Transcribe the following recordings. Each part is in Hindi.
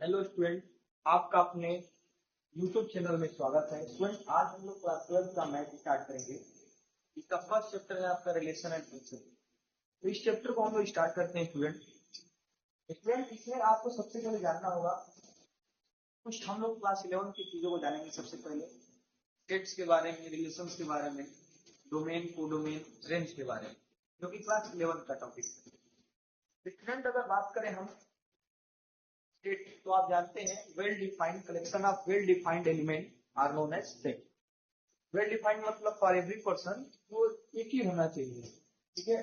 हेलो स्टूडेंट, आपका अपने यूट्यूब चैनल में स्वागत है। स्टूडेंट, आज हम लोग क्लास 12 का मैथ स्टार्ट करेंगे। इसका फर्स्ट चैप्टर है आपका रिलेशन एंड फंक्शन। तो इस चैप्टर को हम लोग स्टार्ट करते हैं स्टूडेंट इसमें आपको सबसे पहले जानना होगा कुछ हम लोग क्लास 11 की चीजों को जानेंगे। सबसे पहले सेट्स के बारे में, रिलेशंस के बारे में, डोमेन, कोडोमेन, रेंज के बारे में, जो कि क्लास 11 का टॉपिक है। स्टूडेंट, अगर बात करें हम सेट, तो आप जानते हैं well defined collection of well defined element are known as set. Well defined मतलब फॉर एवरी पर्सन वो एक ही होना चाहिए। ठीक है,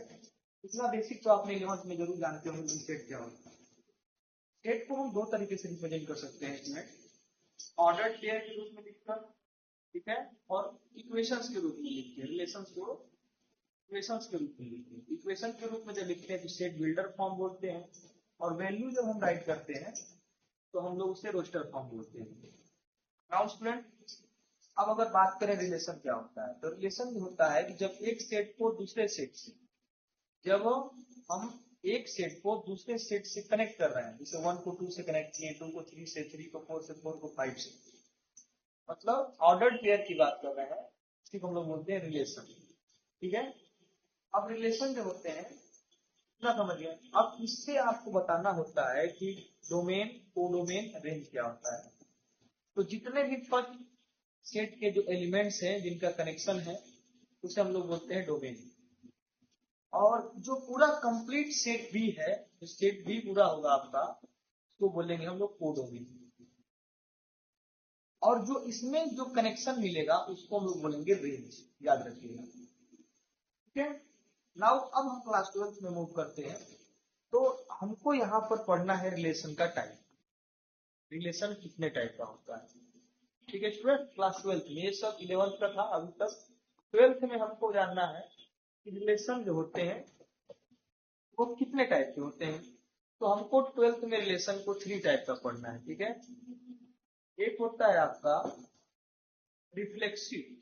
इतना बेसिक तो आपने 11th में जरूर जानते होंगे सेट क्या होता है। सेट को हम दो तरीके से रिप्रेजेंट कर सकते हैं इसमें, ऑर्डर पेयर के रूप में लिखकर, ठीक है, और इक्वेशंस के रूप में लिखते हैं। रिलेशंस को इक्वेशंस के रूप में लिखते हैं। इक्वेशन के रूप में जब लिखते हैं तो सेट बिल्डर फॉर्म बोलते हैं, और वैल्यू जब हम राइट करते हैं तो हम लोग उसे रोस्टर फॉर्म बोलते हैं। नाउ स्टूडेंट, अब अगर बात करें रिलेशन क्या होता है, तो रिलेशन होता है कि जब एक सेट को दूसरे सेट से, जब हम एक सेट को दूसरे सेट से कनेक्ट कर रहे हैं, जैसे 1 को 2 से कनेक्ट किए, 2 को 3 से, 3 को 4 से, 4 को 5 से, मतलब ऑर्डर्ड पेयर की बात कर रहे हैं, इसी को हम लोग बोलते हैं रिलेशन। ठीक है, अब रिलेशन जो होते हैं ना, समझिए, अब इससे आपको बताना होता है कि डोमेन, कोडोमेन, रेंज क्या होता है। तो जितने भी फर्स्ट सेट के जो एलिमेंट्स हैं जिनका कनेक्शन है उसे हम लोग बोलते हैं डोमेन, और जो पूरा कंप्लीट सेट बी है, जो सेट बी पूरा होगा आपका, उसको बोलेंगे हम लोग कोडोमेन, और जो इसमें जो कनेक्शन मिलेगा उसको हम लोग बोलेंगे रेंज। याद रखिएगा। ठीक है, नाउ अब हम क्लास 12 में मूव करते हैं। तो हमको यहाँ पर पढ़ना है रिलेशन का टाइप। रिलेशन कितने टाइप का होता है। ठीक है स्टूडेंट, क्लास 12 में, ये सब 11th का था अभी तक। 12th में हमको जानना है कि रिलेशन जो होते हैं वो कितने टाइप के होते हैं। तो हमको 12th में रिलेशन को 3 टाइप का पढ़ना है। ठीक है, एक होता है आपका रिफ्लेक्सिव,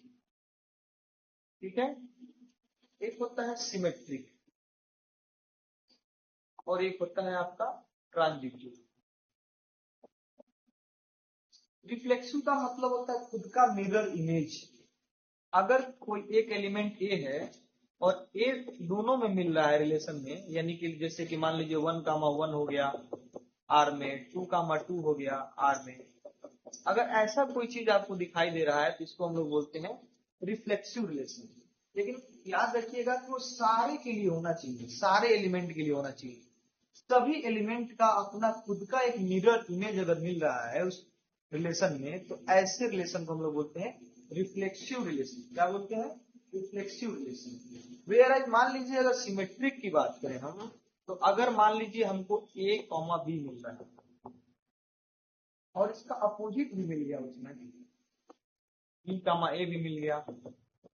ठीक है, एक होता है सिमेट्रिक, और एक होता है आपका ट्रांजिटिव। रिफ्लेक्सिव का मतलब होता है खुद का मिरर इमेज। अगर कोई एक एलिमेंट ए है और ए दोनों में मिल रहा है रिलेशन में, यानी कि जैसे कि मान लीजिए 1,1 हो गया आर में, 2,2 हो गया आर में, अगर ऐसा कोई चीज आपको दिखाई दे रहा है तो इसको हम लोग बोलते हैं रिफ्लेक्सिव रिलेशन। लेकिन याद रखिएगा कि वो सारे के लिए होना चाहिए, सारे एलिमेंट के लिए होना चाहिए। सभी एलिमेंट का अपना खुद का एक मिरर इमेज अगर मिल रहा है उस रिलेशन में, तो ऐसे रिलेशन को हम लोग बोलते हैं रिफ्लेक्सिव रिलेशन। क्या बोलते हैं? Reflexive relation. वेयर मान लीजिए अगर सिमेट्रिक की बात करें हम, तो अगर मान लीजिए हमको ए कॉमा बी मिल रहा है और इसका अपोजिट भी मिल गया, उसमें बी कॉमा ए भी मिल गया,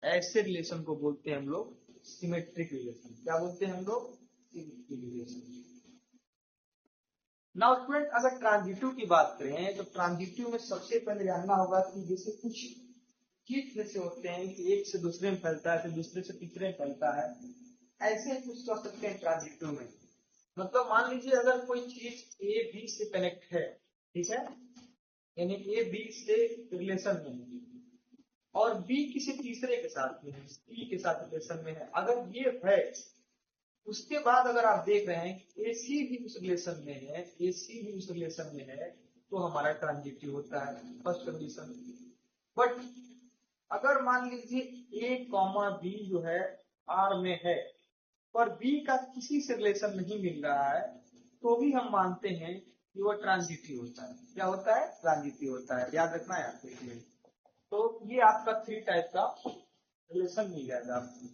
ऐसे रिलेशन को बोलते हैं हम लोग सिमेट्रिक रिलेशन। क्या बोलते हैं हम लोग? Symmetric relation. नाउ स्टूडेंट, अगर ट्रांजिटिव की बात करें तो ट्रांजिटिव में सबसे पहले जानना होगा कि जैसे कुछ चीज जैसे होते हैं कि एक से दूसरे में फैलता है, फिर दूसरे से तीसरे में फैलता है, ऐसे ही कुछ कर सकते हैं ट्रांजिटिव में। मतलब मान लीजिए अगर कोई चीज ए बी से कनेक्ट है, ठीक है, यानी ए बी से रिलेशन में है और बी किसी तीसरे के साथ में है, सी के साथ रिलेशन में है, अगर ये है, उसके बाद अगर आप देख रहे हैं कि एसी भी उस रिलेशन में है, एसी भी उस रिलेशन में है, तो हमारा ट्रांजिटिव होता है, फर्स्ट कंडीशन। बट अगर मान लीजिए ए कॉमा बी जो है आर में है पर बी का किसी से रिलेशन नहीं मिल रहा है, तो भी हम मानते हैं कि वो ट्रांजिटिव होता है। क्या होता है? ट्रांजिटिव होता है। याद रखना है आपको इसमें। तो ये आपका 3 टाइप का रिलेशन मिल जाएगा आपको।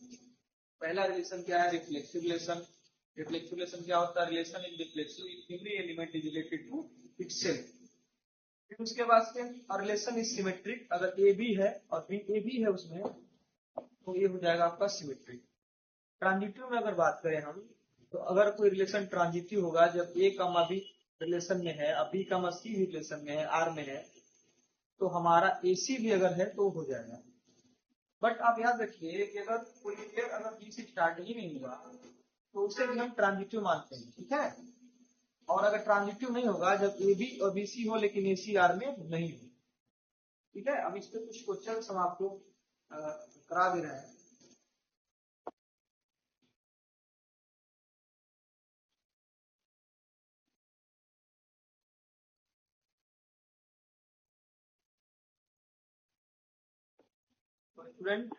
पहला रिलेशन क्या है? Reflexive relation. रिफ्लेक्सिव रिलेशन क्या होता है? Relation is reflexive if every element is related to itself. फिर उसके बाद से रिलेशन इज सिमेट्रिक, अगर ए बी है और बी ए बी है उसमें, तो ये हो जाएगा आपका सिमेट्रिक। ट्रांजिटिव में अगर बात करें हम, तो अगर कोई रिलेशन ट्रांजिटिव होगा जब ए कमा बी रिलेशन में है, अब बी कमा सी भी रिलेशन में है, आर में है, तो हमारा ए सी भी अगर है तो हो जाएगा। बट आप याद रखिए कि अगर कोई पेयर अगर बी से स्टार्ट ही नहीं हुआ तो उसे भी हम ट्रांजिटिव मानते हैं। ठीक है, और अगर ट्रांजिटिव नहीं होगा जब ए बी और बी सी हो लेकिन ए सी आर में नहीं हो। ठीक है, अब इस पे कुछ क्वेश्चन हम आपको करा दे रहे हैं। स्टूडेंट